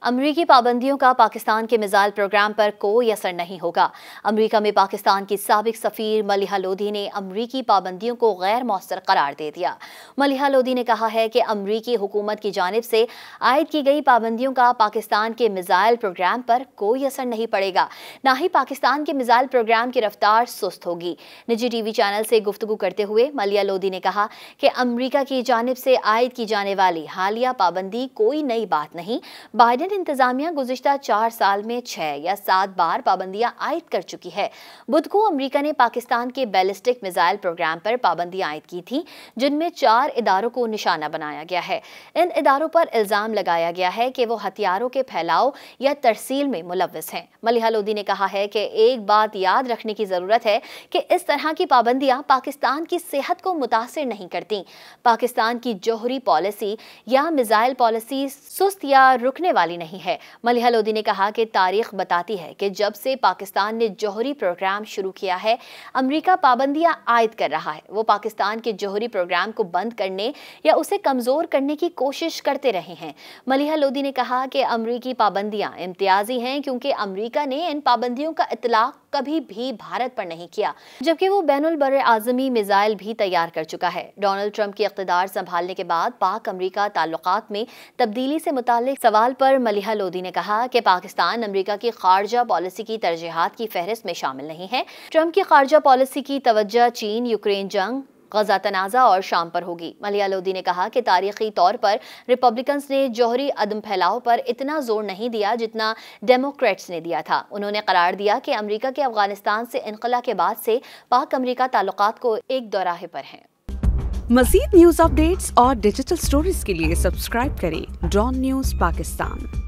امریکی پابندیوں کا پاکستان کے میزائل پروگرام پر کوئی اثر نہیں ہوگا۔ امریکہ میں پاکستان کی سابق سفیر ملیحہ لودھی نے امریکی پابندیوں کو غیر مؤثر قرار دے دیا۔ ملیحہ لودھی نے کہا ہے کہ امریکی حکومت کی جانب سے عائد کی گئی پابندیوں کا پاکستان کے میزائل پروگرام پر کوئی اثر نہیں پڑے گا، نہ ہی پاکستان کے میزائل پروگرام کی رفتار سست ہوگی۔ نجی ٹی وی چینل سے گفتگو کرتے ہوئے ملیحہ لودھی نے کہا کہ امریکہ کی جانب سے عائد کی جانے والی حالیہ پابندی کوئی نئی بات نہیں۔ بائیڈن انتظامیہ گزشتہ 4 سال میں 6 یا 7 بار پابندیاں عائد کر چکی ہے۔ بدھ کو امریکہ نے پاکستان کے بیلسٹک میزائل پروگرام پر پابندیاں عائد کی تھیں، جن میں 4 اداروں کو نشانہ بنایا گیا ہے۔ ان اداروں پر الزام لگایا گیا ہے کہ وہ ہتھیاروں کے پھیلاؤ یا ترسیل میں ملوث ہیں۔ ملیحہ لودھی نے کہا ہے کہ ایک بات یاد رکھنے کی ضرورت ہے کہ اس طرح کی پابندیاں پاکستان کی صحت کو متاثر نہیں کرتیں۔ پاکستان کی جوہری پالیسی یا میزائل پالیسی سست یا رکنے والی نہیں ہے۔ ملیحہ لودھی نے کہا کہ تاریخ بتاتی ہے کہ جب سے پاکستان نے جوہری پروگرام شروع کیا ہے، امریکہ پابندیاں عائد کر رہا ہے۔ وہ پاکستان کے جوہری پروگرام کو بند کرنے یا اسے کمزور کرنے کی کوشش کرتے رہے ہیں۔ ملیحہ لودھی نے کہا کہ امریکی پابندیاں امتیازی ہیں کیونکہ امریکہ نے ان پابندیوں کا اطلاق کبھی بھی بھارت پر نہیں کیا، جبکہ وہ بین البراعظمی میزائل بھی تیار کر چکا ہے۔ ڈونلڈ ٹرمپ کی اقتدار سنبھالنے کے بعد پاک امریکہ تعلقات میں تبدیلی سے متعلق سوال پر ملیحہ لودھی نے کہا کہ پاکستان امریکہ کی خارجہ پالیسی کی ترجیحات کی فہرست میں شامل نہیں ہے۔ ٹرمپ کی خارجہ پالیسی کی توجہ چین، یوکرین جنگ، غزہ تنازع اور شام پر ہوگی۔ ملیحہ لودھی نے کہا کہ تاریخی طور پر ریپبلکنز نے جوہری عدم پھیلاؤ پر اتنا زور نہیں دیا جتنا ڈیموکریٹس نے دیا تھا۔ انہوں نے قرار دیا کہ امریکہ کے افغانستان سے انخلا کے بعد سے پاک امریکہ تعلقات کو ایک دوراہے پر ہیں۔ مزید نیوز اپ ڈیٹس اور ڈیجیٹل سٹوریز کے لیے سبسکرائب کریں ڈان نیوز پاکستان۔